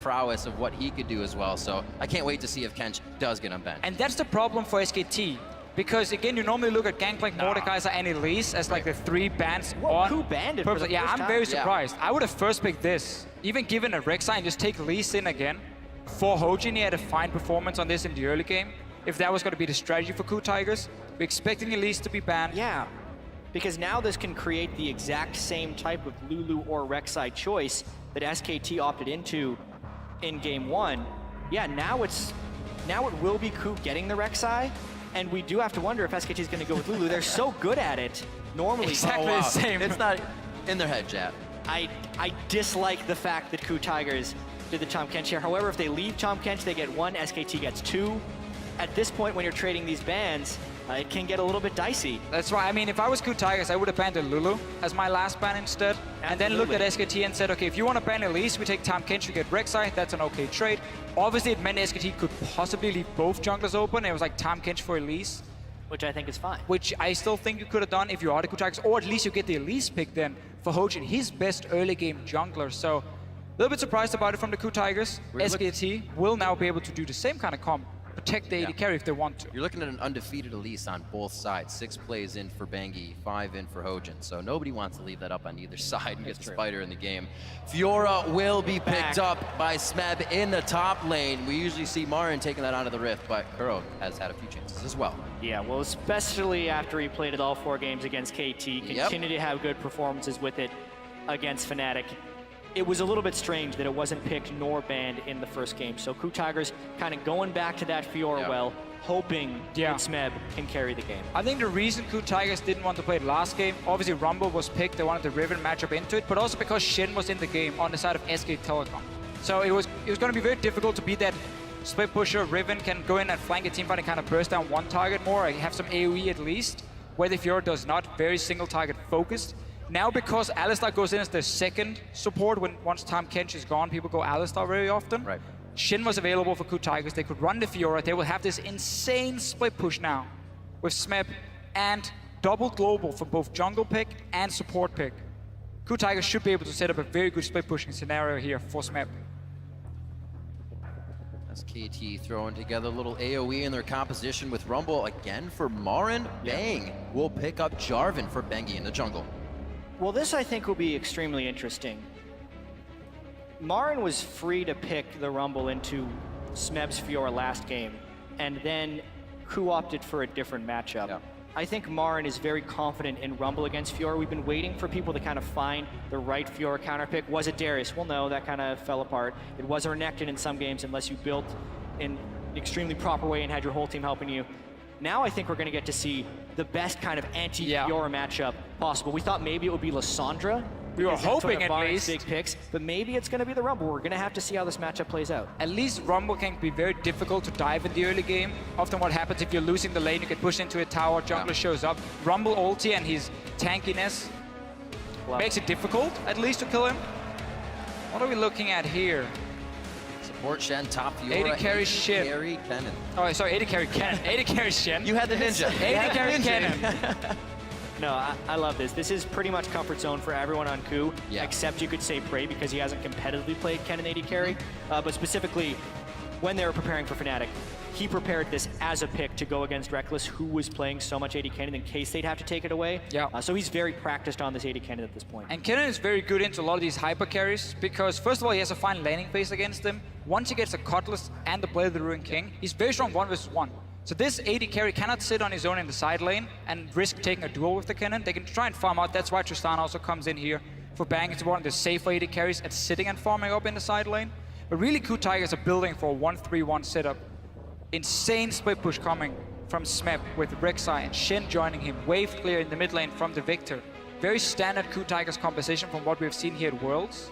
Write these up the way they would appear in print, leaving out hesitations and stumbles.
prowess of what he could do as well. So I can't wait to see if Kench does get unbanned. And that's the problem for SKT. Because again, you normally look at Gangplank, Mordekaiser, and Elise as like the 3 bans on KOO banned it purpose. for the Yeah, first I'm time. very surprised. I would have first picked this. Even given a Rek'Sai and just take Elise in again. For Hojin, he had a fine performance on this in the early game. If that was going to be the strategy for KOO Tigers, we're expecting Elise to be banned. Yeah, because now this can create the exact same type of Lulu or Rek'Sai choice that SKT opted into in game 1. Yeah, now it will be KOO getting the Rek'Sai, and we do have to wonder if SKT is going to go with Lulu. They're so good at it normally. Exactly the same. It's not in their head, Jap. I dislike the fact that KOO Tigers did the Tahm Kench here. However, if they leave Tahm Kench, they get 1, SKT gets 2. At this point, when you're trading these bans, it can get a little bit dicey. That's right. I mean, if I was KOO Tigers, I would have banned a Lulu as my last ban instead. And then looked at SKT and said, okay, if you want to ban Elise, we take Tahm Kench, we get Rek'Sai. That's an okay trade. Obviously, it meant SKT could possibly leave both junglers open. It was like Tahm Kench for Elise. Which I think is fine. Which I still think you could have done if you are the KOO Tigers, or at least you get the Elise pick then for Hojin, his best early game jungler. So a little bit surprised about it from the KOO Tigers. SKT will now be able to do the same kind of comp, protect the AD carry if they want to. You're looking at an undefeated Elise on both sides. 6 plays in for Bengi, 5 in for Hojin. So nobody wants to leave that up on either side and get the spider in the game. Fiora will be picked up by Smeb in the top lane. We usually see MaRin taking that out of the rift, but Kuro has had a few chances as well. Yeah, well, especially after he played it all 4 games against KT, continued to have good performances with it against Fnatic. It was a little bit strange that it wasn't picked nor banned in the first game. So KOO Tigers kind of going back to that Fiora well, hoping that Smeb can carry the game. I think the reason KOO Tigers didn't want to play it last game, obviously Rumble was picked, they wanted the Riven matchup into it, but also because Shen was in the game on the side of SK Telecom. So it was going to be very difficult to beat that split pusher. Riven can go in and flank a teamfight and kind of burst down one target more, and have some AoE at least, where the Fiora does not, very single target focused. Now because Alistar goes in as the second support, once Tahm Kench is gone, people go Alistar very often. Right. Shen was available for KOO Tigers, they could run the Fiora, they will have this insane split push now with Smeb and double global for both jungle pick and support pick. KOO Tigers should be able to set up a very good split pushing scenario here for Smeb. SKT throwing together a little AoE in their composition with Rumble again for MaRin. Bang will pick up Jarvan for Bengi in the jungle. Well, this I think will be extremely interesting. MaRin was free to pick the Rumble into Smeb's Fiora last game, and then KOO opted for a different matchup. I think MaRin is very confident in Rumble against Fiora. We've been waiting for people to kind of find the right Fiora counter pick. Was it Darius? Well, no, that kind of fell apart. It was a Renekton in some games unless you built in an extremely proper way and had your whole team helping you. Now I think we're going to get to see the best kind of anti-Fiora matchup possible. We thought maybe it would be Lissandra. We were hoping at least. Big picks, but maybe it's going to be the Rumble. We're going to have to see how this matchup plays out. At least Rumble can be very difficult to dive in the early game. Often what happens if you're losing the lane, you get pushed into a tower, jungler shows up. Rumble ulti and his tankiness makes it difficult, at least, to kill him. What are we looking at here? Support Shen, top Fiora, AD carry Shen. carry Kennen. Oh, sorry, AD carry Kennen. AD carry Shen. You had the ninja. AD carry Kennen. No, I love this. This is pretty much comfort zone for everyone on KOO, except you could say Prey because he hasn't competitively played Kennen AD carry. But specifically, when they were preparing for Fnatic, he prepared this as a pick to go against Reckless, who was playing so much AD Kennen in case they'd have to take it away. So he's very practiced on this AD Kennen at this point. And Kennen is very good into a lot of these hyper carries because, first of all, he has a fine laning phase against them. Once he gets a Cutlass and the Blade of the Ruined King, he's very strong 1v1. So this AD carry cannot sit on his own in the side lane and risk taking a duel with the Kennen. They can try and farm out. That's why Tristana also comes in here for Bang. It's one of the safer AD carries at sitting and farming up in the side lane. But really, KOO Tigers are building for a 1-3-1 setup. Insane split push coming from Smeb with Rek'Sai and Shen joining him. Wave clear in the mid lane from the Viktor. Very standard KOO Tigers composition from what we've seen here at Worlds.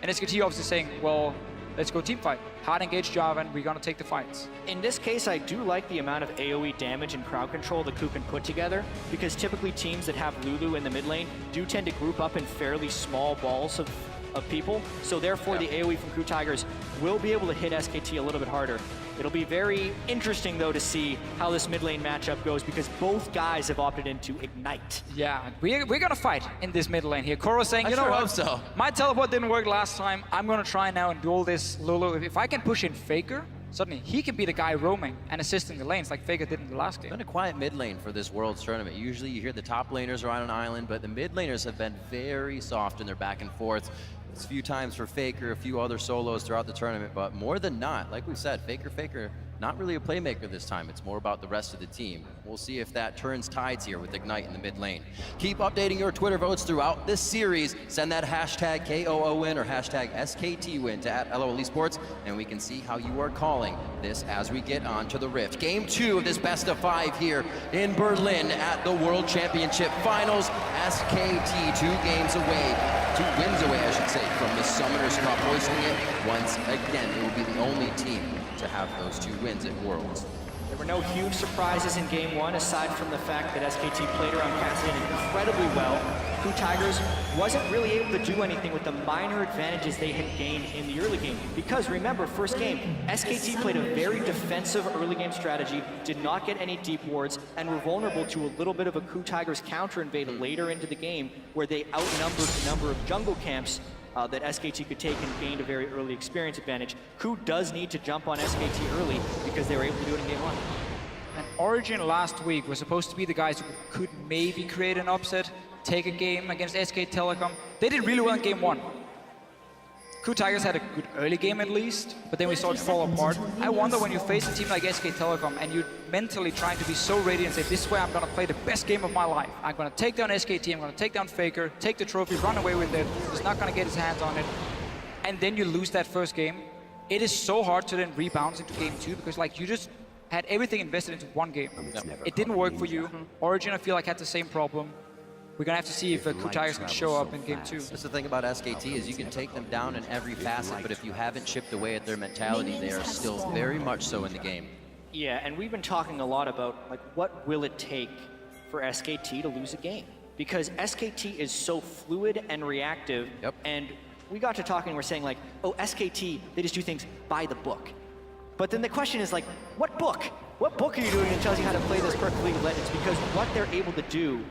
And SKT obviously saying, well, let's go team fight. Hard engage Jarvan, we're gonna take the fights. In this case, I do like the amount of AoE damage and crowd control that KOO can put together, because typically teams that have Lulu in the mid lane do tend to group up in fairly small balls of of people. So therefore, the AoE from KOO Tigers will be able to hit SKT a little bit harder. It'll be very interesting, though, to see how this mid lane matchup goes, because both guys have opted into Ignite. Yeah, we're gonna fight in this mid lane here. Kuro saying, you know sure what? hope so. My teleport didn't work last time. I'm gonna try now and duel this Lulu. If I can push in Faker, suddenly he can be the guy roaming and assisting the lanes like Faker did in the last game. Been a quiet mid lane for this Worlds tournament. Usually you hear the top laners are on an island, but the mid laners have been very soft in their back and forths. It's a few times for Faker, a few other solos throughout the tournament, but more than not, like we said, Faker, not really a playmaker this time. It's more about the rest of the team. We'll see if that turns tides here with Ignite in the mid lane. Keep updating your Twitter votes throughout this series. Send that hashtag KOOWin or hashtag SKTWin to @LOLesports, and we can see how you are calling this as we get on to the Rift. Game 2 of this best of 5 here in Berlin at the World Championship Finals. SKT 2 wins away, I should say, from the Summoners Cup, hoisting it once again. It will be the only team to have those 2 wins at Worlds. There were no huge surprises in Game 1, aside from the fact that SKT played around Cassian incredibly well. KOO Tigers wasn't really able to do anything with the minor advantages they had gained in the early game. Because remember, first game, SKT played a very defensive early game strategy, did not get any deep wards, and were vulnerable to a little bit of a KOO Tigers counter invade later into the game, where they outnumbered the number of jungle camps that SKT could take and gained a very early experience advantage. KOO does need to jump on SKT early because they were able to do it in Game 1. And Origin last week was supposed to be the guys who could maybe create an upset, take a game against SK Telecom. They did really well in Game 1. KOO Tigers had a good early game at least, but then we saw it fall apart. I wonder when you face a team like SK Telecom and you're mentally trying to be so ready and say, this is where I'm going to play the best game of my life. I'm going to take down SKT, I'm going to take down Faker, take the trophy, run away with it. He's not going to get his hands on it. And then you lose that first game. It is so hard to then rebound into Game 2 because like you just had everything invested into one game. It didn't work for you. Origin, I feel like, had the same problem. We're gonna have to see if KOO Tigers can show up in Game 2. That's the thing about SKT is you can take them down in every facet, but if you haven't chipped away at their mentality, they are still very much so in the game. Yeah, and we've been talking a lot about like what will it take for SKT to lose a game? Because SKT is so fluid and reactive, and we got to talking, we're saying like, oh, SKT, they just do things by the book. But then the question is like, what book? What book are you doing that tells you how to play this perfect League of Legends? Because what they're able to do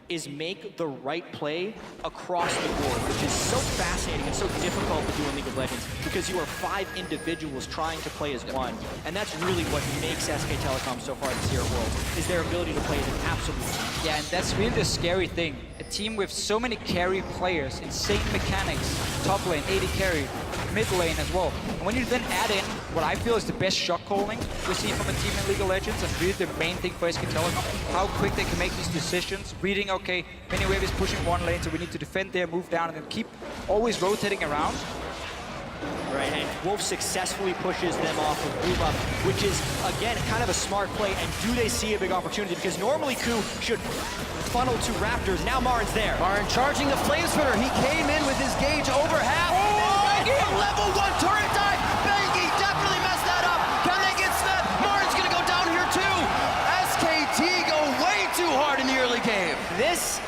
is make the right play across the board, which is so fascinating and so difficult to do in League of Legends because you are 5 individuals trying to play as one. And that's really what makes SK Telecom so far this year at Worlds, is their ability to play as an absolute team. Yeah, and that's really the scary thing. A team with so many carry players, insane mechanics, top lane, 80 carry, mid lane as well. And when you then add in what I feel is the best shot calling we see from a team in League of Legends, and really the main thing for SK Telecom, how quick they can make these decisions, reading, okay, Miniwave is pushing one lane, so we need to defend there, move down, and then keep always rotating around. Right, and Wolf successfully pushes them off of Uba, which is, again, kind of a smart play. And do they see a big opportunity? Because normally KOO should funnel to Raptors. Now MaRin's there. MaRin charging the Flame Spitter. He came in with his gauge over half. A level 1 turret dive. Bengi definitely messed that up. Can they get Smeb? MaRin's going to go down here too. SKT go way too hard in the early game. This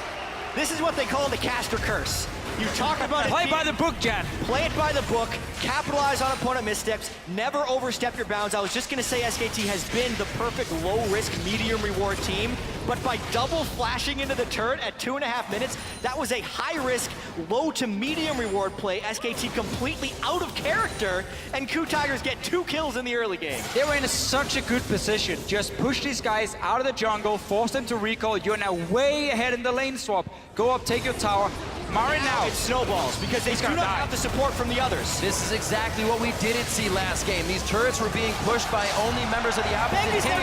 is what they call the caster curse. You talk about it. Play by the book, Jan. Play it by the book, capitalize on opponent missteps, never overstep your bounds. I was just going to say SKT has been the perfect low-risk, medium-reward team, but by double flashing into the turret at 2.5 minutes, that was a high-risk, low to medium-reward play. SKT completely out of character, and KOO Tigers get 2 kills in the early game. They were in such a good position. Just push these guys out of the jungle, force them to recall. You're now way ahead in the lane swap. Go up, take your tower. MaRin now. It snowballs because they do not have the support from the others. This is exactly what we didn't see last game. These turrets were being pushed by only members of the opposite team.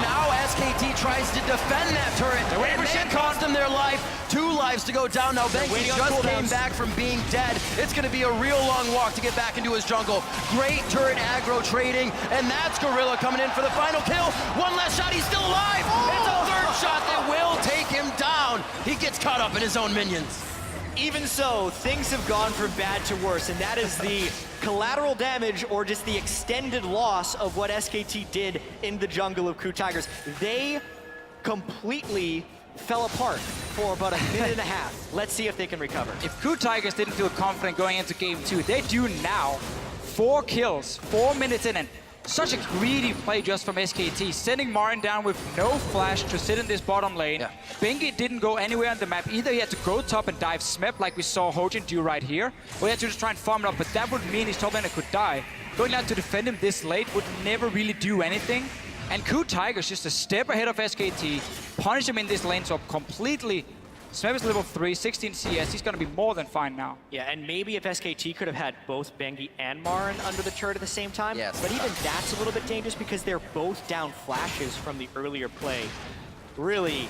Now SKT tries to defend that turret. They're waiting for Shen. Cost them their life. 2 lives to go down. Now Bengi just came back from being dead. It's going to be a real long walk to get back into his jungle. Great turret aggro trading, and that's Gorilla coming in for the final kill. 1 last shot, he's still alive. It's a 3rd shot that will take him down. He gets caught up in his own minions. Even so, things have gone from bad to worse, and that is the collateral damage or just the extended loss of what SKT did in the jungle of KOO Tigers. They completely fell apart for about a minute and a half. Let's see if they can recover. If KOO Tigers didn't feel confident going into game 2, they do now. 4 kills, 4 minutes in, and such a greedy play just from SKT, sending MaRin down with no flash to sit in this bottom lane. Yeah. Bengi didn't go anywhere on the map. Either he had to go top and dive Smeb like we saw Hojin do right here, or he had to just try and farm it up, but that would mean his top laner could die. Going down to defend him this late would never really do anything. And KOO Tigers just a step ahead of SKT, punish him in this lane swap completely. Smeb is level 3, 16 CS, he's gonna be more than fine now. Yeah, and maybe if SKT could have had both Bengi and MaRin under the turret at the same time, yes. But even that's a little bit dangerous because they're both down flashes from the earlier play. Really,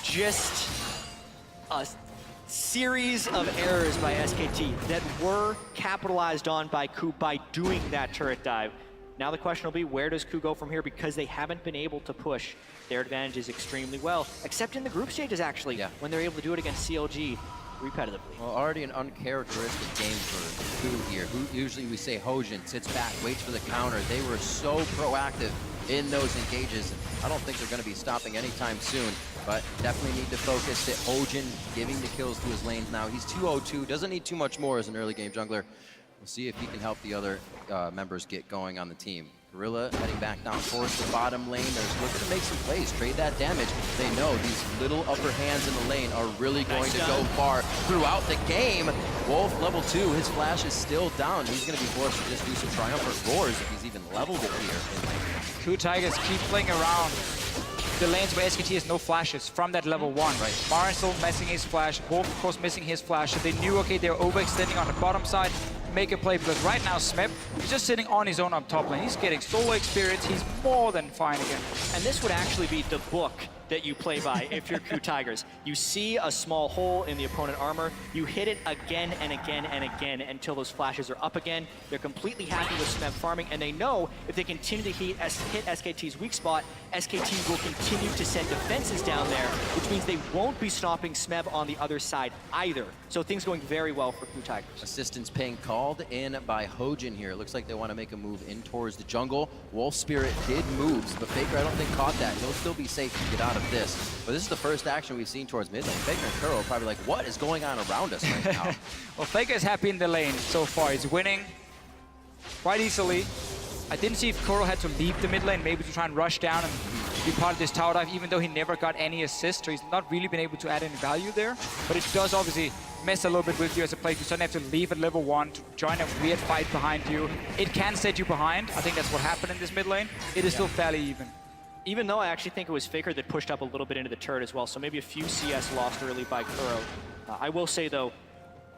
just a series of errors by SKT that were capitalized on by KOO by doing that turret dive. Now the question will be, where does KOO go from here? Because they haven't been able to push their advantages extremely well, except in the group stages actually, when they're able to do it against CLG repetitively. Well, already an uncharacteristic game for KOO here. Usually we say Hojin sits back, waits for the counter. They were so proactive in those engages. I don't think they're going to be stopping anytime soon, but definitely need to focus that Hojin giving the kills to his lanes now. He's 2-0-2, doesn't need too much more as an early game jungler. We'll see if he can help the other members get going on the team. Gorilla heading back down towards the bottom lane. They're looking to make some plays, trade that damage. They know these little upper hands in the lane are really going to go far throughout the game. Wolf, level 2, his flash is still down. He's going to be forced to just do some triumphant roars if he's even leveled it here. KOO Tigers keep playing around the lanes where SKT has no flashes from that level 1. Right. MaRin still missing his flash, Wolf of course missing his flash. So they knew, okay, they were overextending on the bottom side, make a play, because right now Smeb is just sitting on his own up top lane. He's getting solo experience, he's more than fine again. And this would actually be the book that you play by if you're KOO Tigers. You see a small hole in the opponent armor, you hit it again and again and again until those flashes are up again. They're completely happy with Smeb farming, and they know if they continue to hit SKT's weak spot, SKT will continue to send defenses down there, which means they won't be stopping Smeb on the other side either. So things going very well for KOO Tigers. Assistance ping called in by Hojin here. It looks like they want to make a move in towards the jungle. Wolf Spirit did moves, but Faker I don't think caught that. He'll still be safe to get out of this. But this is the first action we've seen towards mid lane. Faker and Kuro are probably like, what is going on around us right now? Well, Faker is happy in the lane so far. He's winning quite easily. I didn't see if Kuro had to leave the mid lane, maybe to try and rush down and be part of this tower dive, even though he never got any assist, so he's not really been able to add any value there. But it does obviously mess a little bit with you as a player. You suddenly have to leave at level 1 to join a weird fight behind you. It can set you behind. I think that's what happened in this mid lane. It is still fairly even. Even though I actually think it was Faker that pushed up a little bit into the turret as well, so maybe a few CS lost early by Kuro. I will say though,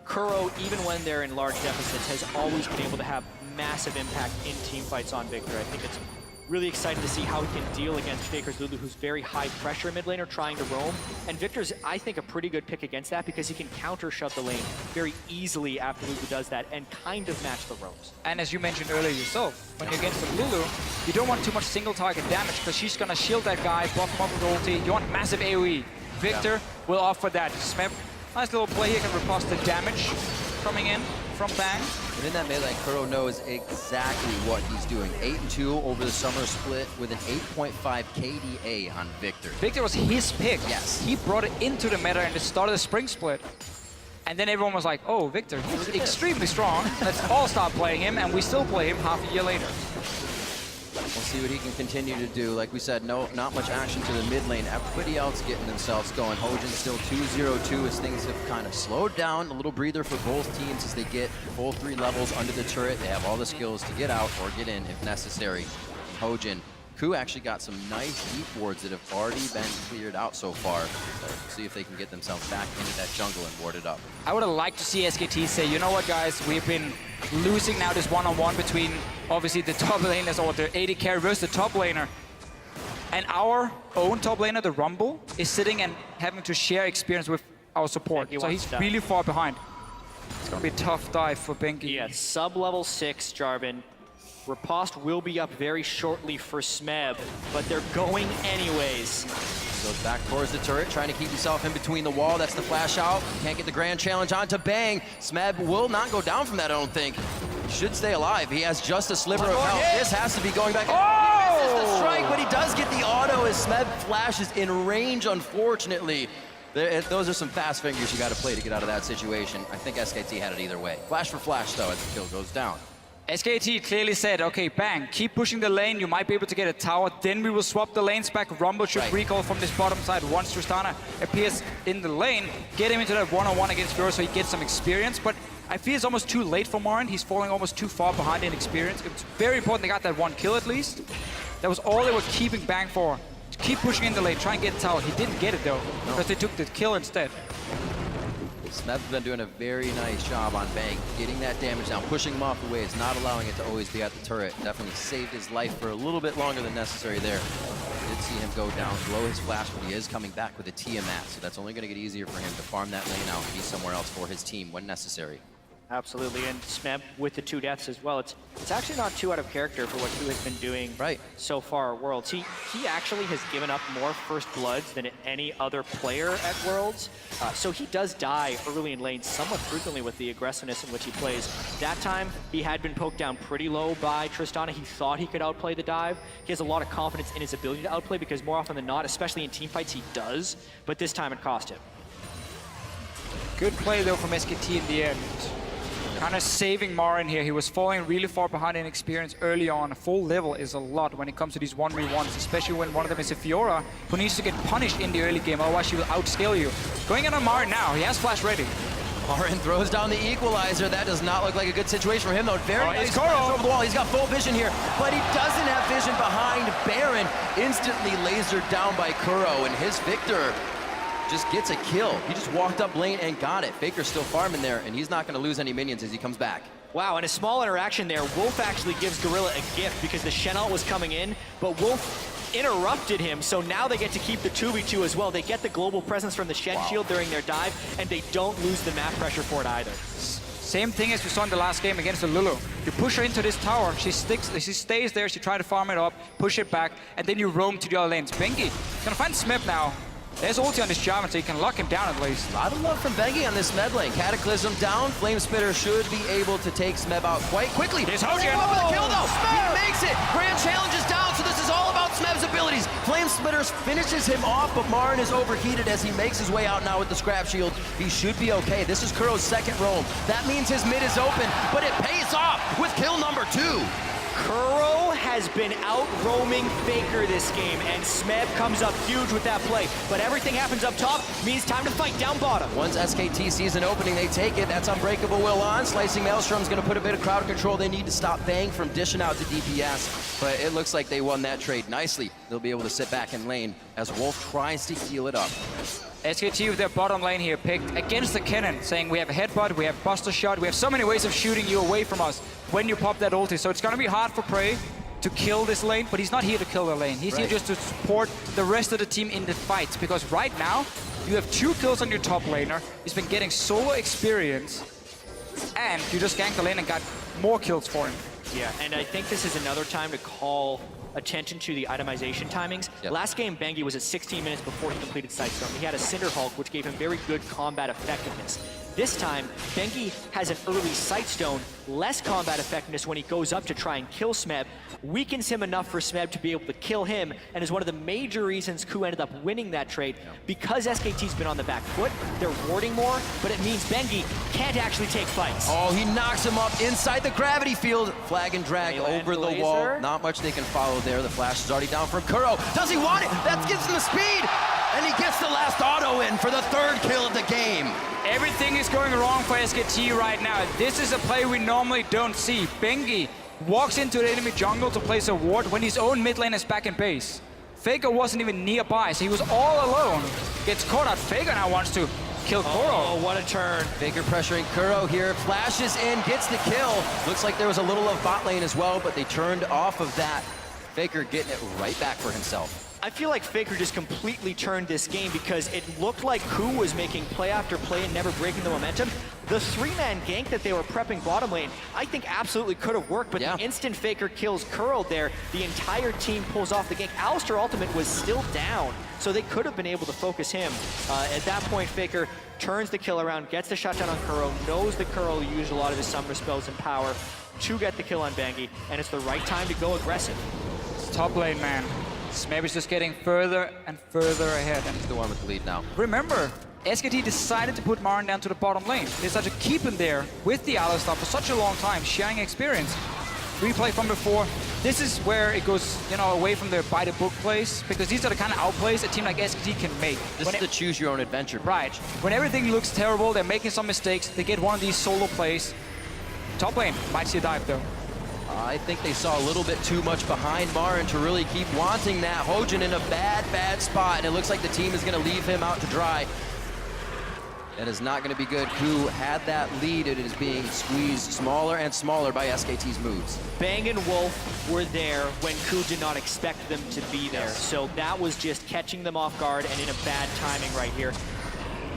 Kuro, even when they're in large deficits, has always been able to have massive impact in team fights on Viktor. I think it's really exciting to see how he can deal against Faker's Lulu, who's very high pressure mid laner trying to roam. And Viktor's, I think, a pretty good pick against that because he can counter shove the lane very easily after Lulu does that and kind of match the roams. And as you mentioned earlier yourself, when you're against the Lulu, you don't want too much single target damage because she's gonna shield that guy, buff him up with ulti. You want massive AoE. Viktor will offer that. Smeb, nice little play here, can riposte the damage coming in from Bang. But in that melee, Kuro knows exactly what he's doing. 8-2 over the summer split with an 8.5 KDA on Viktor. Viktor was his pick. Yes. He brought it into the meta in the start of the spring split. And then everyone was like, oh, Viktor, he's extremely strong. Let's all stop playing him, and we still play him half a year later. We'll see what he can continue to do. Like we said, not much action to the mid lane. Everybody else getting themselves going. Hojin still 2-0-2 as things have kind of slowed down. A little breather for both teams as they get full 3 levels under the turret. They have all the skills to get out or get in if necessary. Hojin, KOO actually got some nice deep wards that have already been cleared out so far. So we'll see if they can get themselves back into that jungle and ward it up. I would have liked to see SKT say, you know what, guys, we've been losing now this one-on-one between obviously the top laners or the AD carry versus the top laner. And our own top laner, the Rumble, is sitting and having to share experience with our support. So he's really far behind. It's going to be a tough dive for Bengi. Yeah, sub-level 6, Jarvan. Riposte will be up very shortly for Smeb, but they're going anyways. Goes back towards the turret, trying to keep himself in between the wall. That's the flash out. Can't get the grand challenge onto Bang. Smeb will not go down from that, I don't think. Should stay alive. He has just a sliver of health. This has to be going back. Oh! Misses the strike, but he does get the auto as Smeb flashes in range, unfortunately. Those are some fast fingers you got to play to get out of that situation. I think SKT had it either way. Flash for flash, though, as the kill goes down. SKT clearly said, okay, bang, keep pushing the lane, you might be able to get a tower, then we will swap the lanes back. Rumble should recall from this bottom side once Tristana appears in the lane, get him into that one-on-one against Fiora so he gets some experience, but I feel it's almost too late for MaRin. He's falling almost too far behind in experience. It's very important they got that one kill at least. That was all they were keeping bang for. To keep pushing in the lane, try and get the tower. He didn't get it though, because they took the kill instead. Smeb's been doing a very nice job on Bang, getting that damage down, pushing him off the waves, not allowing it to always be at the turret. Definitely saved his life for a little bit longer than necessary there. Did see him go down, blow his flash, but he is coming back with a Tiamat, so that's only going to get easier for him to farm that lane out and be somewhere else for his team when necessary. Absolutely, and Smeb with the 2 deaths as well. It's actually not too out of character for what KOO has been doing so far at Worlds. He actually has given up more first bloods than any other player at Worlds. So he does die early in lane somewhat frequently with the aggressiveness in which he plays. That time, he had been poked down pretty low by Tristana. He thought he could outplay the dive. He has a lot of confidence in his ability to outplay because more often than not, especially in teamfights, he does. But this time it cost him. Good play though from SKT in the end. Kind of saving MaRin here. He was falling really far behind in experience early on. Full level is a lot when it comes to these 1v1s, especially when one of them is a Fiora, who needs to get punished in the early game, otherwise she will outscale you. Going in on MaRin now, he has flash ready. MaRin throws down the equalizer. That does not look like a good situation for him, though. Very nice flash over the wall. He's got full vision here, but he doesn't have vision behind Baron. Instantly lasered down by Kuro, and his Viktor just gets a kill. He just walked up lane and got it. Faker's still farming there, and he's not going to lose any minions as he comes back. Wow, and a small interaction there. Wolf actually gives Gorilla a gift because the Shen ult was coming in, but Wolf interrupted him, so now they get to keep the 2v2 as well. They get the global presence from the Shen shield during their dive, and they don't lose the map pressure for it either. Same thing as we saw in the last game against the Lulu. You push her into this tower, she stays there, she tries to farm it up, push it back, and then you roam to the other lanes. Bengi gonna find Smeb now. There's ulti on this Jarvan, so you can lock him down at least. A lot of love from Bengi on this Smeb lane. Cataclysm down. Flame Spitter should be able to take Smeb out quite quickly. There's Hojin. Oh, with a kill though. He makes it. Grand Challenge is down, so this is all about Smeb's abilities. Flame Spitter finishes him off, but MaRin is overheated as he makes his way out now with the scrap shield. He should be okay. This is Kuro's second roam. That means his mid is open, but it pays off with kill number 2. Kuro has been out-roaming Faker this game, and Smeb comes up huge with that play. But everything happens up top, means time to fight down bottom. Once SKT sees an opening, they take it. That's Unbreakable Will on. Slicing Maelstrom's going to put a bit of crowd control. They need to stop Bang from dishing out to DPS. But it looks like they won that trade nicely. They'll be able to sit back in lane as Wolf tries to heal it up. SKT with their bottom lane here picked against the Kennen, saying we have a headbutt, we have buster shot, we have so many ways of shooting you away from us when you pop that ulti. So it's going to be hard for Prey to kill this lane, but he's not here to kill the lane. He's here just to support the rest of the team in the fights, because right now you have 2 kills on your top laner. He's been getting solo experience, and you just ganked the lane and got more kills for him. Yeah, and I think this is another time to call attention to the itemization timings. Last game, Bengi was at 16 minutes before he completed Sightstorm. He had a Cinder Hulk, which gave him very good combat effectiveness. This time, Bengi has an early Sightstone, less combat effectiveness when he goes up to try and kill Smeb, weakens him enough for Smeb to be able to kill him, and is one of the major reasons KOO ended up winning that trade. Because SKT's been on the back foot, they're warding more, but it means Bengi can't actually take fights. Oh, he knocks him up inside the gravity field. Flag and drag over the wall. Not much they can follow there. The flash is already down from Kuro. Does he want it? That gives him the speed! And he gets the last auto in for the 3rd kill of the game. Everything is going wrong for SKT right now. This is a play we normally don't see. Bengi walks into the enemy jungle to place a ward when his own mid lane is back in base. Faker wasn't even nearby, so he was all alone. Gets caught out. Faker now wants to kill Kuro. Oh, what a turn. Faker pressuring Kuro here. Flashes in, gets the kill. Looks like there was a little of bot lane as well, but they turned off of that. Faker getting it right back for himself. I feel like Faker just completely turned this game because it looked like KOO was making play after play and never breaking the momentum. The 3-man gank that they were prepping bottom lane, I think absolutely could have worked, but the instant Faker kills Kuro there, the entire team pulls off the gank. Alistar ultimate was still down, so they could have been able to focus him. At that point, Faker turns the kill around, gets the shutdown on Kuro, knows that Kuro used a lot of his summer spells and power to get the kill on Bengi, and it's the right time to go aggressive. It's top lane, man. Smeb is just getting further and further ahead. And He's the one with the lead now. remember, SKT decided to put MaRin down to the bottom lane. They decided to keep him there with the Alistar for such a long time, sharing experience. Replay from before. This is where it goes, you know, away from their by-the-book plays, because these are the kind of outplays a team like SKT can make. This is the choose your own adventure. Right. When everything looks terrible, they're making some mistakes, they get one of these solo plays. Top lane might see a dive though. I think they saw a little bit too much behind MaRin to really keep wanting that. Hojin in a bad spot, and it looks like the team is going to leave him out to dry. That is not going to be good. KOO had that lead. It is being squeezed smaller and smaller by SKT's moves. Bang and Wolf were there when KOO did not expect them to be there. So that was just catching them off guard and in a bad timing right here.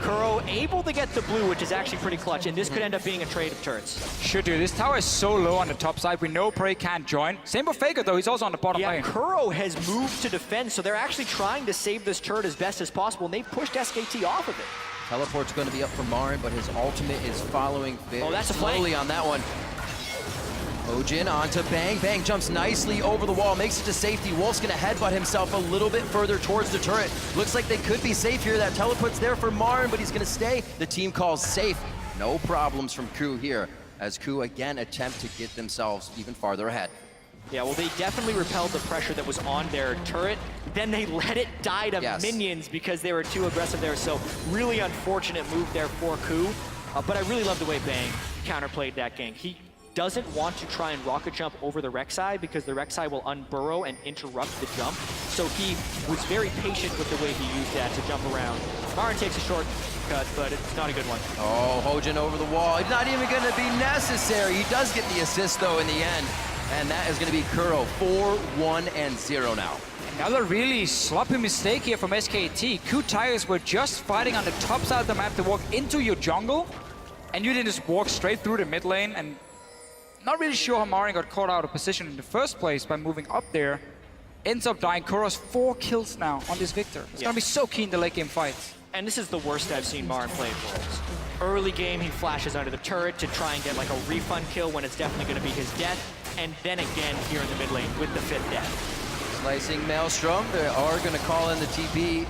Kuro able to get the blue, which is actually pretty clutch, and this could end up being a trade of turrets. Should do. This tower is so low on the top side. We know Prey can't join. Same for Faker though. He's also on the bottom lane. Kuro has moved to defend, so they're actually trying to save this turret as best as possible, and they pushed SKT off of it. Teleport's going to be up for MaRin, but his ultimate is following very slowly on that one. Hojin onto Bang. Bang jumps nicely over the wall, makes it to safety. Wolf's going to headbutt himself a little bit further towards the turret. Looks like they could be safe here. That teleport's there for MaRin, but he's going to stay. The team calls safe. No problems from KOO here, as KOO again attempt to get themselves even farther ahead. Yeah, well, they definitely repelled the pressure that was on their turret. Then they let it die to minions because they were too aggressive there. So really unfortunate move there for KOO. But I really love the way Bang counterplayed that gank. He doesn't want to try and rocket jump over the Rek'Sai because the Rek'Sai will unburrow and interrupt the jump. So he was very patient with the way he used that to jump around. MaRin takes a short cut, but it's not a good one. Oh, Hojin over the wall. It's not even going to be necessary. He does get the assist, though, in the end. And that is going to be Kuro, 4-1-0 now. Another really sloppy mistake here from SKT. KOO Tigers were just fighting on the top side of the map to walk into your jungle, and you didn't just walk straight through the mid lane. And not really sure how MaRin got caught out of position in the first place by moving up there. Ends up dying. Kuro's 4 kills now on this Viktor. It's going to be so key in the late game fights. And this is the worst I've seen MaRin play at Worlds. Early game, he flashes under the turret to try and get like a refund kill when it's definitely going to be his death. And then again here in the mid lane with the 5th death. Slicing Maelstrom. They are going to call in the TP.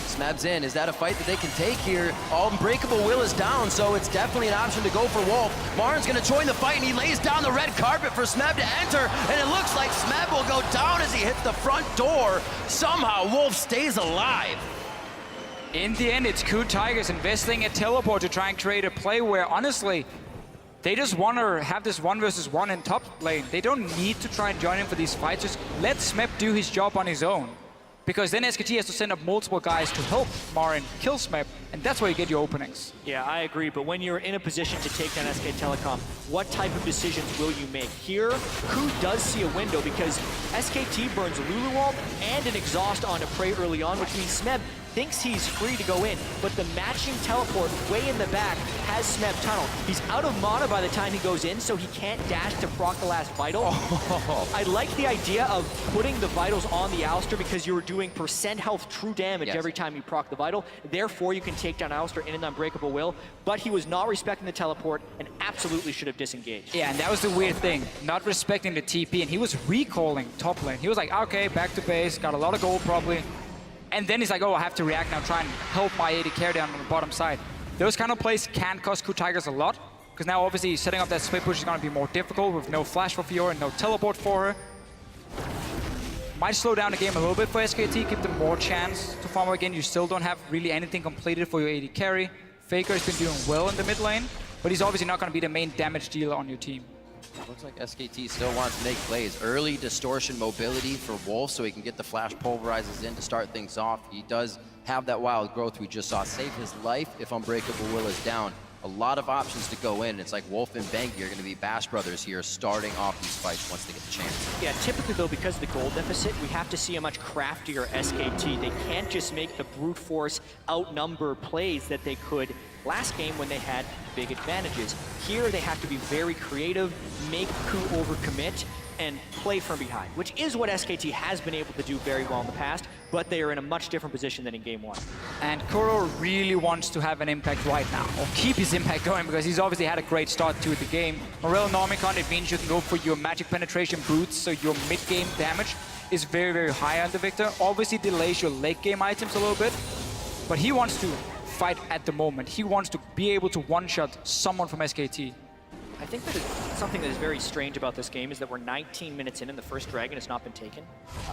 Smeb's in. Is that a fight that they can take here? Unbreakable Will is down, so it's definitely an option to go for Wolf. MaRin's going to join the fight, and he lays down the red carpet for Smeb to enter. And it looks like Smeb will go down as he hits the front door. Somehow Wolf stays alive. In the end, it's KOO Tigers investing a teleport to try and create a play where, honestly, they just want to have this 1v1 in top lane. They don't need to try and join him for these fights. Just let Smeb do his job on his own. Because then SKT has to send up multiple guys to help MaRin kill Smeb, and that's where you get your openings. Yeah, I agree, but when you're in a position to take down SK Telecom, what type of decisions will you make? Here, KOO does see a window because SKT burns Lulu ult and an exhaust onto Prey early on, which means Smeb thinks he's free to go in, but the matching teleport way in the back has Smeb tunnel. He's out of mana by the time he goes in, so he can't dash to proc the last vital. I like the idea of putting the vitals on the Alistar because you're doing percent health true damage every time you proc the vital. Therefore, you can take down Alistar in an Unbreakable Will, but he was not respecting the teleport and absolutely should have disengaged. Yeah, and that was the weird thing, not respecting the TP, and he was recalling top lane. He was like, okay, back to base, got a lot of gold probably. And then he's like, oh, I have to react now, try and help my AD carry down on the bottom side. Those kind of plays can cost KOO Tigers a lot, because now obviously setting up that split push is going to be more difficult with no flash for Fiora and no teleport for her. Might slow down the game a little bit for SKT, give them more chance to farm again. You still don't have really anything completed for your AD carry. Faker has been doing well in the mid lane, but he's obviously not going to be the main damage dealer on your team. Looks like SKT still wants to make plays. Early distortion mobility for Wolf so he can get the flash pulverizes in to start things off. He does have that wild growth we just saw save his life if Unbreakable Will is down. A lot of options to go in. It's like Wolf and Bengi are going to be Bash Brothers here starting off these fights once they get the chance. Yeah, typically though, because of the gold deficit, we have to see a much craftier SKT. They can't just make the brute force outnumber plays that they could last game when they had big advantages. Here they have to be very creative, make KOO overcommit, and play from behind, which is what SKT has been able to do very well in the past, but they are in a much different position than in Game 1. And Kuro really wants to have an impact right now, or keep his impact going, because he's obviously had a great start to the game. Morel Normicon, it means you can go for your magic penetration boots, so your mid-game damage. is very, very high on the Viktor. Obviously delays your late game items a little bit, but he wants to fight at the moment. He wants to be able to one-shot someone from SKT. I think that something that is very strange about this game is that we're 19 minutes in and the first dragon has not been taken.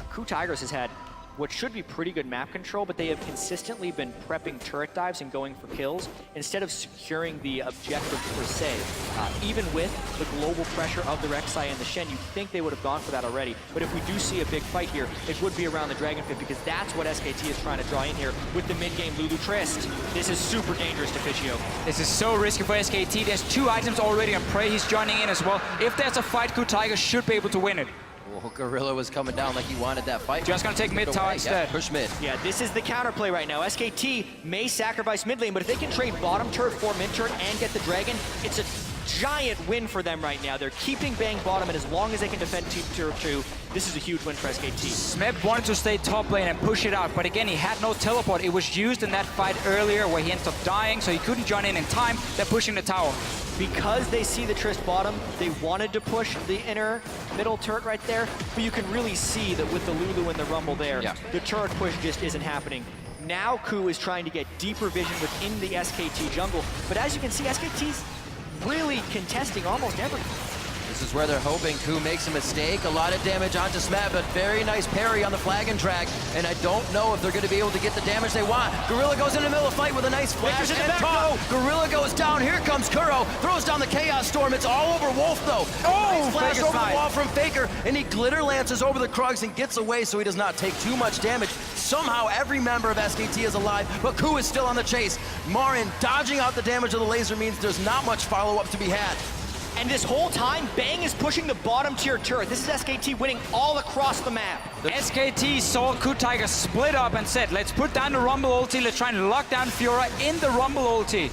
KOO Tigers has had what should be pretty good map control, but they have consistently been prepping turret dives and going for kills instead of securing the objective per se. Even with the global pressure of the Rek'Sai and the Shen, you'd think they would have gone for that already. But if we do see a big fight here, it would be around the Dragon 5 because that's what SKT is trying to draw in here with the mid-game Lulu Trist. This is super dangerous to Fischio. This is so risky for SKT. There's 2 items already on Prey. He's joining in as well. If there's a fight, KOO Tigers should be able to win it. Well, Gorilla was coming down like he wanted that fight. Just gonna take mid tower instead. Yeah, push mid. Yeah, this is the counterplay right now. SKT may sacrifice mid lane, but if they can trade bottom turret for mid turret and get the dragon, it's a giant win for them right now. They're keeping Bang bottom, and as long as they can defend team tier 2, this is a huge win for SKT. Smeb wanted to stay top lane and push it out, but again, he had no teleport. It was used in that fight earlier where he ended up dying, so he couldn't join in time. They're pushing the tower. Because they see the Trist bottom, they wanted to push the inner middle turret right there, but you can really see that with the Lulu and the Rumble there, the turret push just isn't happening. Now KOO is trying to get deeper vision within the SKT jungle, but as you can see, SKT's really contesting almost everything. This is where they're hoping KOO makes a mistake. A lot of damage onto Smeb, but very nice parry on the flag and drag. And I don't know if they're going to be able to get the damage they want. Gorilla goes in the middle of the fight with a nice flash and Tahm. Gorilla goes down. Here comes Kuro. Throws down the Chaos Storm. It's all over Wolf, though. Oh, flash over the wall from Faker. And he glitter lances over the Krugs and gets away so he does not take too much damage. Somehow every member of SKT is alive, but KOO is still on the chase. MaRin dodging out the damage of the laser means there's not much follow-up to be had. And this whole time, Bang is pushing the bottom tier turret. This is SKT winning all across the map. SKT saw KOO Tigers split up and said, let's put down the Rumble ulti, let's try and lock down Fiora in the Rumble ulti.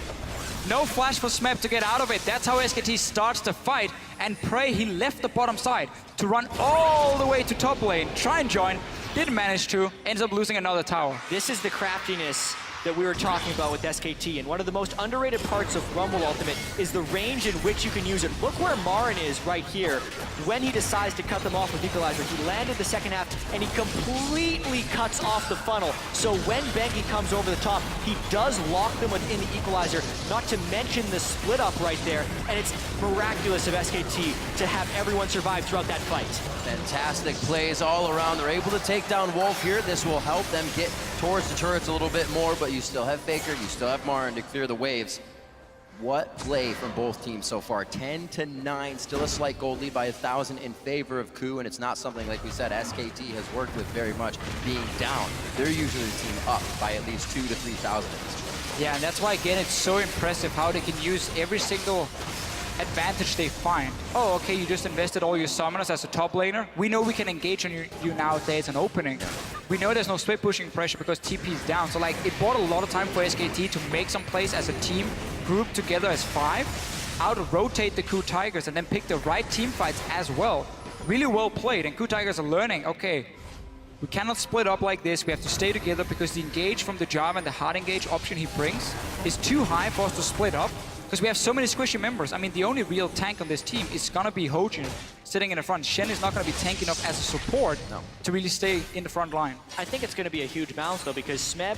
No flash for Smeb to get out of it. That's how SKT starts the fight. And Prey, he left the bottom side to run all the way to top lane, try and join, didn't manage to, ends up losing another tower. This is the craftiness that we were talking about with SKT, and one of the most underrated parts of Rumble Ultimate is the range in which you can use it. Look where MaRin is right here. When he decides to cut them off with Equalizer, he landed the second half, and he completely cuts off the funnel. So when Bengi comes over the top, he does lock them within the Equalizer, not to mention the split up right there, and it's miraculous of SKT to have everyone survive throughout that fight. Fantastic plays all around. They're able to take down Wolf here. This will help them get towards the turrets a little bit more, but you still have Faker, you still have MaRin to clear the waves. What play from both teams so far? 10-9, still a slight gold lead by 1,000 in favor of KOO, and it's not something, like we said, SKT has worked with very much being down. They're usually the team up by at least 2,000 to 3,000 in this one. Yeah, and that's why, again, it's so impressive how they can use every single advantage they find. Oh, okay, you just invested all your summoners as a top laner. We know we can engage on you now if there's an opening. We know there's no split pushing pressure because TP is down. So like, it bought a lot of time for SKT to make some plays as a team, group together as 5, out-rotate the KOO Tigers and then pick the right team fights as well. Really well played, and KOO Tigers are learning, okay, we cannot split up like this. We have to stay together because the engage from the Jarvan and the hard engage option he brings is too high for us to split up. Because we have so many squishy members. I mean, the only real tank on this team is gonna be Hojin sitting in the front. Shen is not gonna be tanky enough as a support to really stay in the front line. I think it's gonna be a huge balance though, because Smeb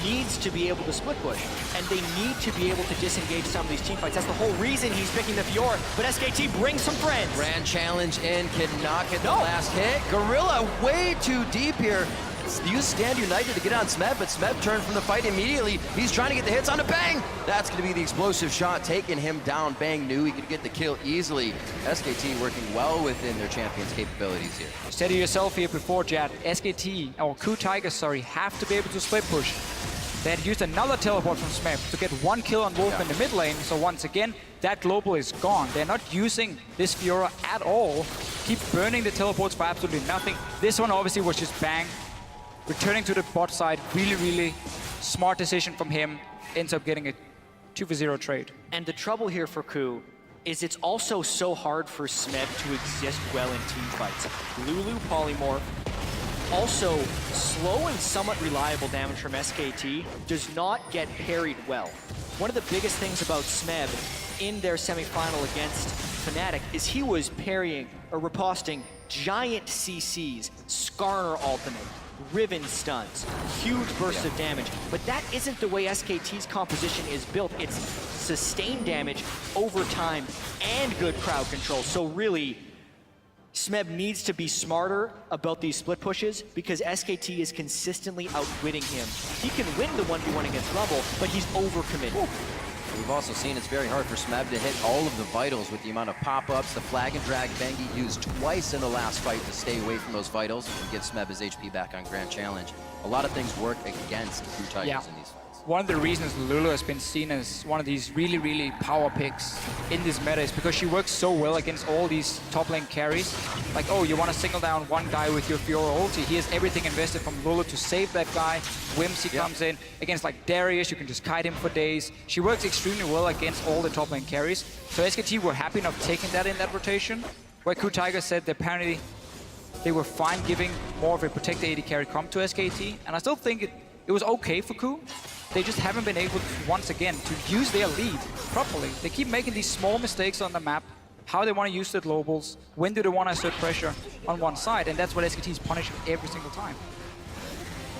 needs to be able to split push, and they need to be able to disengage some of these team fights. That's the whole reason he's picking the Fiora, but SKT brings some friends. Grand challenge in, cannot get the last hit. Gorilla way too deep here. Use Stand United to get on Smeb, but Smeb turned from the fight immediately. He's trying to get the hits on a Bang. That's going to be the explosive shot, taking him down. Bang knew he could get the kill easily. SKT working well within their champion's capabilities here. Steady yourself here before, Jad. SKT, or KOO Tigers, sorry, have to be able to split push. They had used another teleport from Smeb to get 1 kill on Wolf in the mid lane. So once again, that global is gone. They're not using this Fiora at all. Keep burning the teleports for absolutely nothing. This one obviously was just Bang. Returning to the bot side, really smart decision from him. Ends up getting a 2-for-0 trade. And the trouble here for KOO is it's also so hard for Smeb to exist well in team fights. Lulu polymorph, also slow and somewhat reliable damage from SKT, does not get parried well. One of the biggest things about Smeb in their semifinal against Fnatic is he was parrying or riposting giant CCs, Skarner ultimate, Riven stuns, huge bursts of damage, but that isn't the way SKT's composition is built. It's sustained damage over time and good crowd control. So really, Smeb needs to be smarter about these split pushes because SKT is consistently outwitting him. He can win the 1v1 against Rumble, but he's overcommitted. We've also seen it's very hard for Smeb to hit all of the vitals with the amount of pop-ups. The flag and drag Bengi used twice in the last fight to stay away from those vitals and get Smeb his HP back on Grand Challenge. A lot of things work against KOO Tigers in these fights. One of the reasons Lulu has been seen as one of these really power picks in this meta is because she works so well against all these top lane carries. Like, oh, you want to single down one guy with your Fiora ulti. He has everything invested from Lulu to save that guy. Whimsy comes in. Against like Darius, you can just kite him for days. She works extremely well against all the top lane carries. So SKT were happy enough taking that in that rotation, where KOO Tigers said that apparently they were fine giving more of a protector AD carry comp to SKT. And I still think it was okay for KOO. They just haven't been able to, once again, to use their lead properly. They keep making these small mistakes on the map, how they want to use the globals, when do they want to assert pressure on one side, and that's what SKT is punishing every single time.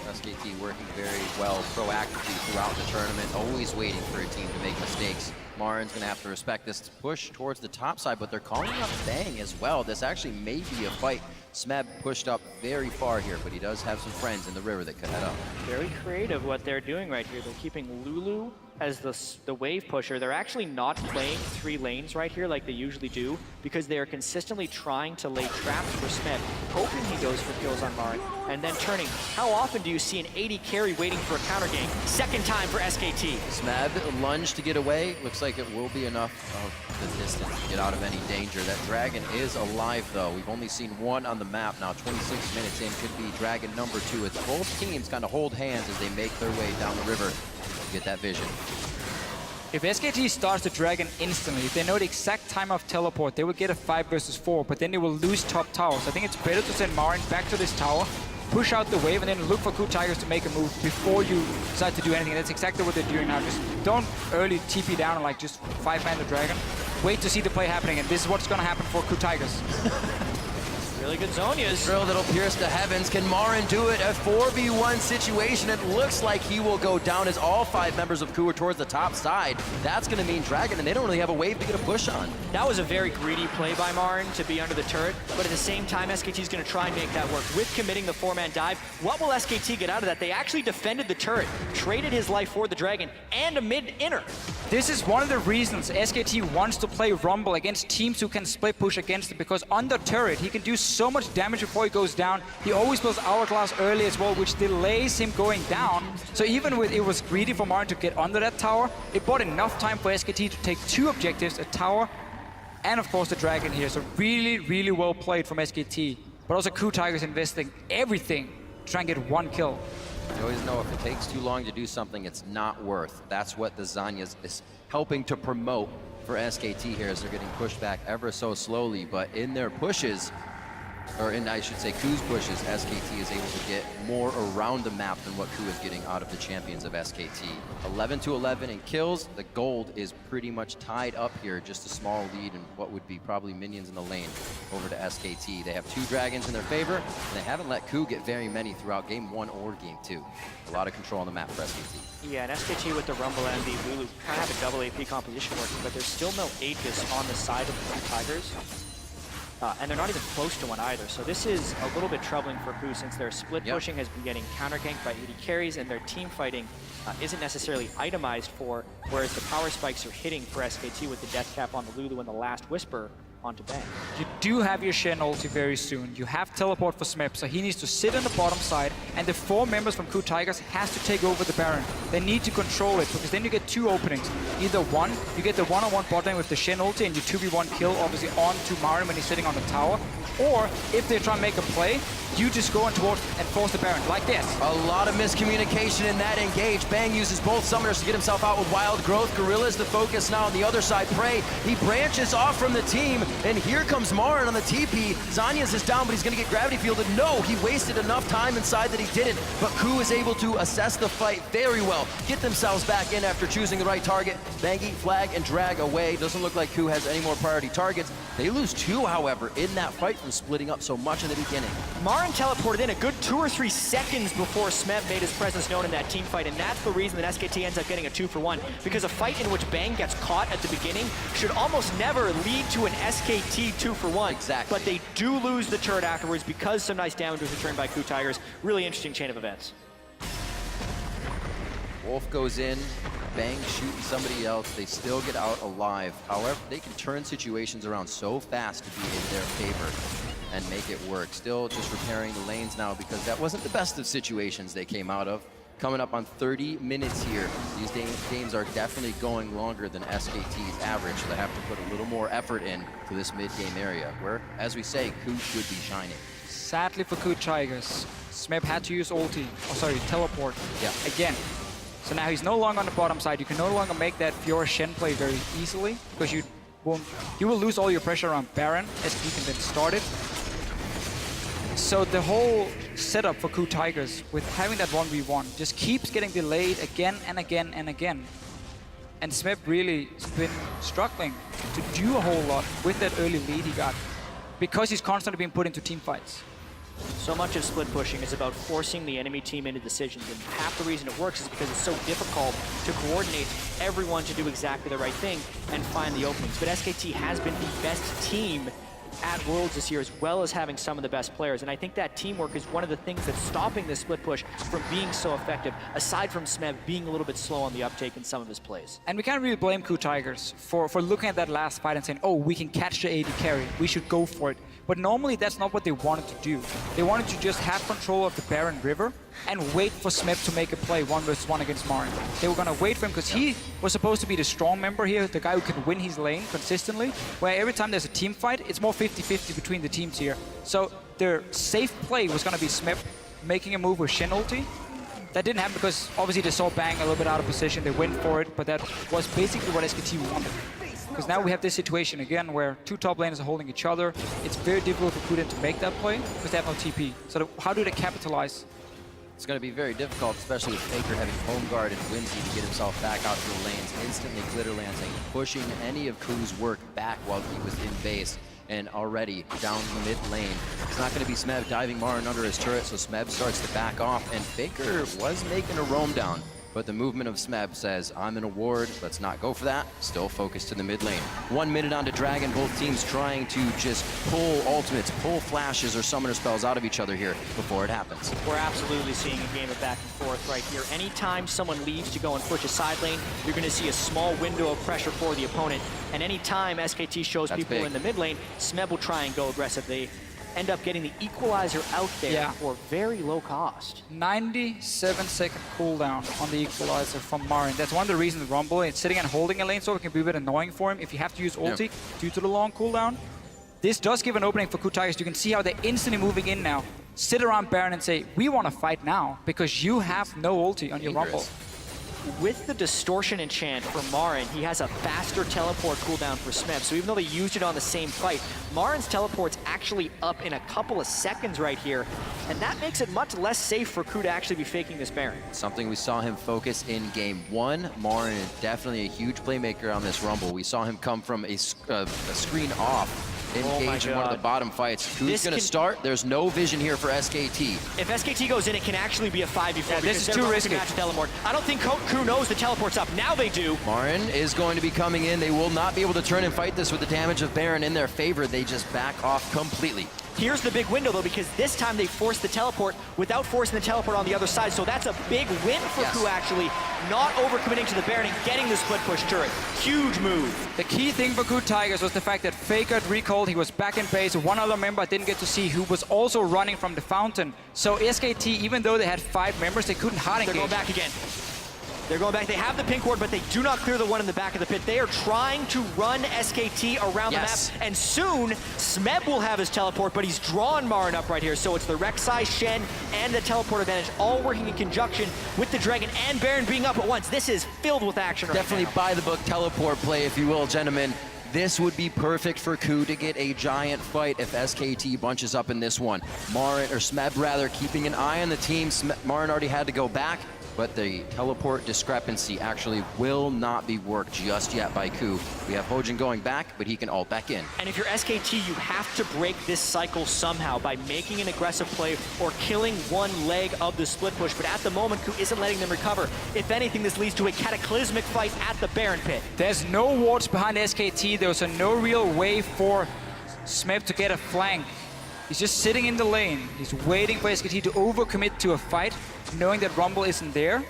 SKT working very well proactively throughout the tournament, always waiting for a team to make mistakes. MaRin's gonna have to respect this push towards the top side, but they're calling up Bang as well. This actually may be a fight. Smeb pushed up very far here, but he does have some friends in the river that could head up. Very creative what they're doing right here. They're keeping Lulu as the wave pusher. They're actually not playing 3 lanes right here like they usually do because they are consistently trying to lay traps for Smeb, hoping he goes for kills on MaRin, and then turning. How often do you see an 80 carry waiting for a counter gank? Second time for SKT. Smeb lunged to get away. Looks like it will be enough of the distance to get out of any danger. That dragon is alive though. We've only seen one on the map now. 26 minutes in, could be dragon number 2. It's both teams kind of hold hands as they make their way down the river to get that vision. If SKT starts the dragon instantly, if they know the exact time of teleport, they will get a 5 versus 4, but then they will lose top tower. So I think it's better to send MaRin back to this tower, push out the wave, and then look for KOO Tigers to make a move before you decide to do anything. And that's exactly what they're doing now. Just don't early TP down and like just 5-man the dragon. Wait to see the play happening, and this is what's gonna happen for KOO Tigers. Really good Zhonya's. Drill that'll pierce the heavens. Can MaRin do it? A 4v1 situation. It looks like he will go down as all 5 members of KOO are towards the top side. That's going to mean Dragon, and they don't really have a wave to get a push on. That was a very greedy play by MaRin to be under the turret, but at the same time, SKT is going to try and make that work. With committing the 4-man dive, what will SKT get out of that? They actually defended the turret, traded his life for the Dragon, and a mid-inner. This is one of the reasons SKT wants to play Rumble against teams who can split push against it, because on the turret, he can do so much damage before he goes down. He always builds Hourglass early as well, which delays him going down. So even with it was greedy for MaRin to get under that tower, it bought enough time for SKT to take 2 objectives, a tower, and of course the dragon here. So really well played from SKT. But also KOO Tigers investing everything to try and get 1 kill. You always know if it takes too long to do something, it's not worth. That's what the Zhonya's is helping to promote for SKT here, as they're getting pushed back ever so slowly. But in their pushes, or in, I should say, KOO's pushes, SKT is able to get more around the map than what KOO is getting out of the champions of SKT. 11-11 in kills. The gold is pretty much tied up here. Just a small lead and what would be probably minions in the lane over to SKT. They have 2 dragons in their favor, and they haven't let KOO get very many throughout game 1 or game 2. A lot of control on the map for SKT. Yeah, and SKT with the Rumble and the Lulu kind of have a double AP composition working, but there's still no Aegis on the side of the KOO Tigers. And they're not even close to one either. So this is a little bit troubling for KOO, since their split pushing has been getting counter-ganked by 80 carries, and their team fighting isn't necessarily itemized for, whereas the power spikes are hitting for SKT with the death cap on the Lulu and the last Whisper onto Bang. You do have your Shen ulti very soon. You have teleport for Smeb, so he needs to sit on the bottom side, and the 4 members from KOO Tigers has to take over the Baron. They need to control it, because then you get 2 openings. Either one, you get the one-on-one bot lane with the Shen ulti, and you 2v1 kill, obviously, onto MaRin when he's sitting on the tower. Or, if they try and make a play, you just go in towards and force the Baron, like this. A lot of miscommunication in that engage. Bang uses both summoners to get himself out with Wild Growth. Gorilla's the focus now on the other side. Prey, he branches off from the team. And here comes MaRin on the TP. Zanyas is down, but he's gonna get gravity fielded. No, he wasted enough time inside that he didn't. But KOO is able to assess the fight very well, get themselves back in after choosing the right target. Bengi, flag, and drag away. Doesn't look like KOO has any more priority targets. They lose 2, however, in that fight from splitting up so much in the beginning. MaRin teleported in a good 2 or 3 seconds before Smeb made his presence known in that team fight, and that's the reason that SKT ends up getting a 2-for-1, because a fight in which Bang gets caught at the beginning should almost never lead to an SKT 2-for-1. Exactly. But they do lose the turret afterwards because some nice damage was returned by KOO Tigers. Really interesting chain of events. Wolf goes in, Bang shooting somebody else, they still get out alive. However, they can turn situations around so fast to be in their favor and make it work. Still just repairing the lanes now because that wasn't the best of situations they came out of. Coming up on 30 minutes here. These games are definitely going longer than SKT's average, so they have to put a little more effort in to this mid-game area, where, as we say, KOO should be shining. Sadly for KOO Tigers, Smeb had to use ulti, teleport, again. So now he's no longer on the bottom side. You can no longer make that Fiora Shen play very easily, because you will lose all your pressure around Baron, as he can then start it. So the whole setup for KOO Tigers with having that 1v1 just keeps getting delayed again and again and again. And Smeb really has been struggling to do a whole lot with that early lead he got, because he's constantly being put into team fights. So much of split pushing is about forcing the enemy team into decisions, and half the reason it works is because it's so difficult to coordinate everyone to do exactly the right thing and find the openings. But SKT has been the best team at Worlds this year, as well as having some of the best players. And I think that teamwork is one of the things that's stopping this split push from being so effective, aside from Smeb being a little bit slow on the uptake in some of his plays. And we can't really blame KOO Tigers for looking at that last fight and saying, oh, we can catch the AD carry, we should go for it. But normally that's not what they wanted to do. They wanted to just have control of the Baron River and wait for Smeb to make a play 1v1 against MaRin. They were gonna wait for him because he was supposed to be the strong member here, the guy who can win his lane consistently, where every time there's a team fight, it's more 50-50 between the teams here. So their safe play was gonna be Smeb making a move with Shen ulti. That didn't happen because obviously they saw Bang a little bit out of position, they went for it, but that was basically what SKT wanted. Because now we have this situation again where 2 top laners are holding each other. It's very difficult for KOO to make that play because they have no TP. So how do they capitalize? It's going to be very difficult, especially with Faker having home guard and Whimsy to get himself back out to the lanes, instantly glitter lancing, pushing any of KOO's work back while he was in base. And already down the mid lane, it's not going to be Smeb diving MaRin under his turret, so Smeb starts to back off, and Faker was making a roam down. But the movement of Smeb says, I'm in a ward, let's not go for that. Still focused to the mid lane. 1 minute on to Dragon, both teams trying to just pull ultimates, pull flashes or summoner spells out of each other here before it happens. We're absolutely seeing a game of back and forth right here. Anytime someone leaves to go and push a side lane, you're going to see a small window of pressure for the opponent. And anytime SKT shows people in the mid lane, Smeb will try and go aggressive. They end up getting the equalizer out there for very low cost. 97-second cooldown on the equalizer from MaRin. That's one of the reasons Rumble is sitting and holding a lane so it can be a bit annoying for him if you have to use ulti due to the long cooldown. This does give an opening for KOO Tigers. You can see how they're instantly moving in now. Sit around Baron and say, we want to fight now because you have no ulti on your Rumble. With the distortion enchant for MaRin, he has a faster teleport cooldown for Smeb. So even though they used it on the same fight, MaRin's teleport's actually up in a couple of seconds right here. And that makes it much less safe for KOO to actually be faking this Baron. Something we saw him focus in game 1. MaRin is definitely a huge playmaker on this Rumble. We saw him come from a screen off, engage in one of the bottom fights. KOO's going to start. There's no vision here for SKT. If SKT goes in, it can actually be a 5v4. This is too risky. I don't think KOO knows the teleport's up. Now they do. MaRin is going to be coming in. They will not be able to turn and fight this with the damage of Baron in their favor. They just back off completely. Here's the big window, though, because this time they forced the teleport without forcing the teleport on the other side. So that's a big win for KOO, actually. Not overcommitting to the Baron and getting the split push turret. Huge move. The key thing for KOO Tigers was the fact that Faker had recalled. He was back in base. One other member I didn't get to see who was also running from the fountain. So SKT, even though they had 5 members, they couldn't hard engage. They're going back again. They're going back. They have the pink ward, but they do not clear the one in the back of the pit. They are trying to run SKT around the map, and soon Smeb will have his teleport, but he's drawn MaRin up right here. So it's the Rek'Sai, Shen, and the teleport advantage all working in conjunction with the Dragon and Baron being up at once. This is filled with action right Definitely now. by the book teleport play, if you will, gentlemen. This would be perfect for KOO to get a giant fight if SKT bunches up in this one. MaRin, or Smeb rather, keeping an eye on the team. MaRin already had to go back, but the teleport discrepancy actually will not be worked just yet by KOO. We have Hojin going back, but he can ult back in. And if you're SKT, you have to break this cycle somehow by making an aggressive play or killing one leg of the split push. But at the moment, KOO isn't letting them recover. If anything, this leads to a cataclysmic fight at the Baron pit. There's no wards behind SKT. There's no real way for Smeb to get a flank. He's just sitting in the lane. He's waiting for SKT to overcommit to a fight, knowing that Rumble isn't there.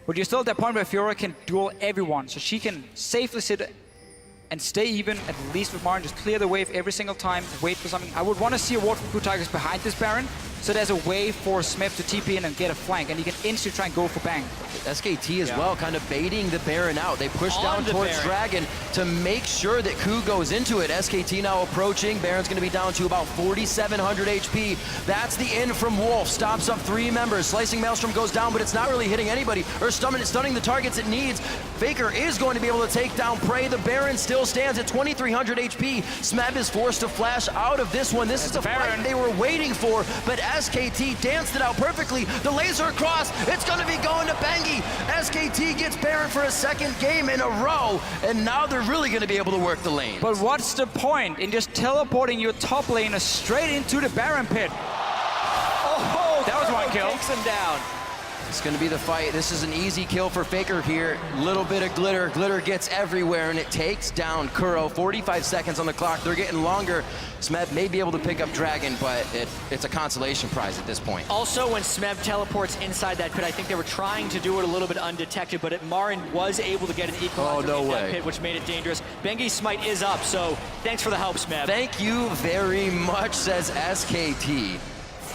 But you're still at that point where Fiora can duel everyone, so she can safely sit and stay even, at least with MaRin, just clear the wave every single time, wait for something. I would want to see a ward from KOO Tigers behind this Baron, so there's a way for Smeb to TP in and get a flank, and he can instantly try and go for bang. SKT as well, kind of baiting the Baron out. They push down towards Baron. Dragon to make sure that KOO goes into it. SKT now approaching. Baron's going to be down to about 4,700 HP. That's the in from Wolf. Stops up 3 members. Slicing Maelstrom goes down, but it's not really hitting anybody or stunning the targets it needs. Faker is going to be able to take down Prey. The Baron still stands at 2,300 HP. Smeb is forced to flash out of this one. This is the fight they were waiting for, but SKT danced it out perfectly. The laser across. It's going to be going to Bengi. SKT gets Baron for a second game in a row, and now they're really going to be able to work the lane. But what's the point in just teleporting your top laner straight into the Baron pit? Oh, that was one kill. Takes him down. It's going to be the fight. This is an easy kill for Faker here. Little bit of glitter. Glitter gets everywhere, and it takes down Kuro. 45 seconds on the clock. They're getting longer. Smeb may be able to pick up Dragon, but it's a consolation prize at this point. Also, when Smeb teleports inside that pit, I think they were trying to do it a little bit undetected, but MaRin was able to get an equalizer in that pit, which made it dangerous. Bengi's smite is up, so thanks for the help, Smeb. Thank you very much, says SKT.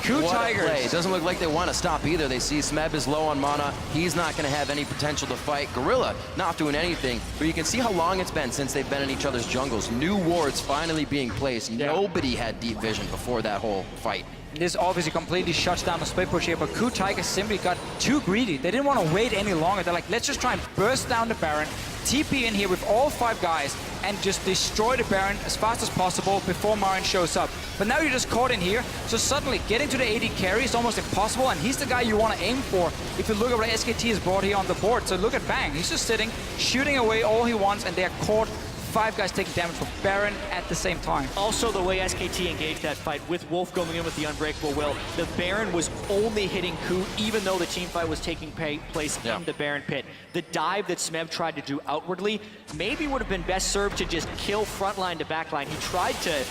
KOO Tigers. It doesn't look like they want to stop either. They see Smeb is low on mana. He's not going to have any potential to fight. Gorilla not doing anything, but you can see how long it's been since they've been in each other's jungles. New wards finally being placed. Yeah. Nobody had deep vision before that whole fight. This obviously completely shuts down the split push here, but KOO Tigers simply got too greedy. They didn't want to wait any longer. They're like, let's just try and burst down the Baron, TP in here with all 5 guys, and just destroy the Baron as fast as possible before MaRin shows up. But now you're just caught in here, so suddenly getting to the AD carry is almost impossible, and he's the guy you want to aim for if you look at what SKT has brought here on the board. So look at Bang. He's just sitting, shooting away all he wants, and they're caught. 5 guys taking damage from Baron at the same time. Also, the way SKT engaged that fight, with Wolf going in with the Unbreakable Will, the Baron was only hitting KOO, even though the team fight was taking place in the Baron pit. The dive that Smeb tried to do outwardly maybe would have been best served to just kill frontline to backline. He tried to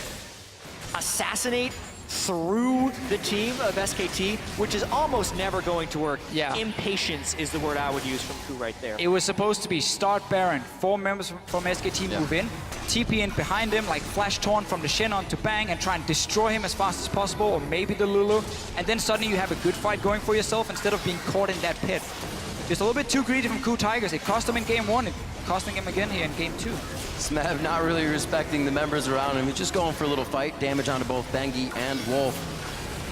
assassinate through the team of SKT, which is almost never going to work. Yeah. Impatience is the word I would use from KOO right there. It was supposed to be start Baron, 4 members from SKT move in, TP in behind him, like flash torn from the Shen onto Bang and try and destroy him as fast as possible, or maybe the Lulu, and then suddenly you have a good fight going for yourself instead of being caught in that pit. Just a little bit too greedy from KOO Tigers. It cost them in game 1, it's costing him again here in game 2. Smeb not really respecting the members around him. He's just going for a little fight. Damage onto both Bengi and Wolf.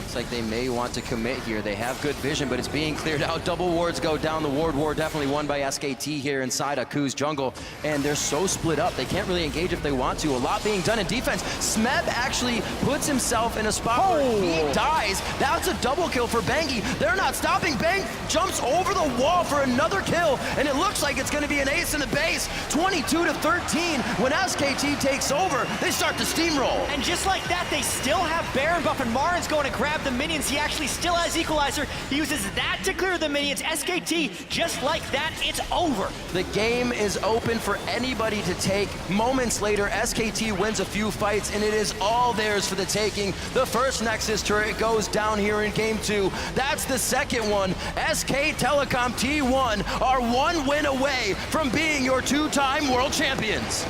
Looks like they may want to commit here. They have good vision, but it's being cleared out. Double wards go down. The ward war definitely won by SKT here inside of KOO's jungle. And they're so split up, they can't really engage if they want to. A lot being done in defense. Smeb actually puts himself in a spot where he dies. That's a double kill for Bengi. They're not stopping. Bang jumps over the wall for another kill, and it looks like it's going to be an ace in the base. 22-13. When SKT takes over, they start to steamroll. And just like that, they still have Baron buff, and MaRin's going to grab the minions. He actually still has Equalizer. He uses that to clear the minions. SKT, just like that, it's over. The game is open for anybody to take. Moments later, SKT wins a few fights, and it is all theirs for the taking. The first Nexus turret goes down here in game 2. That's the second one. SK Telecom T1 are 1 win away from being your 2-time world champions.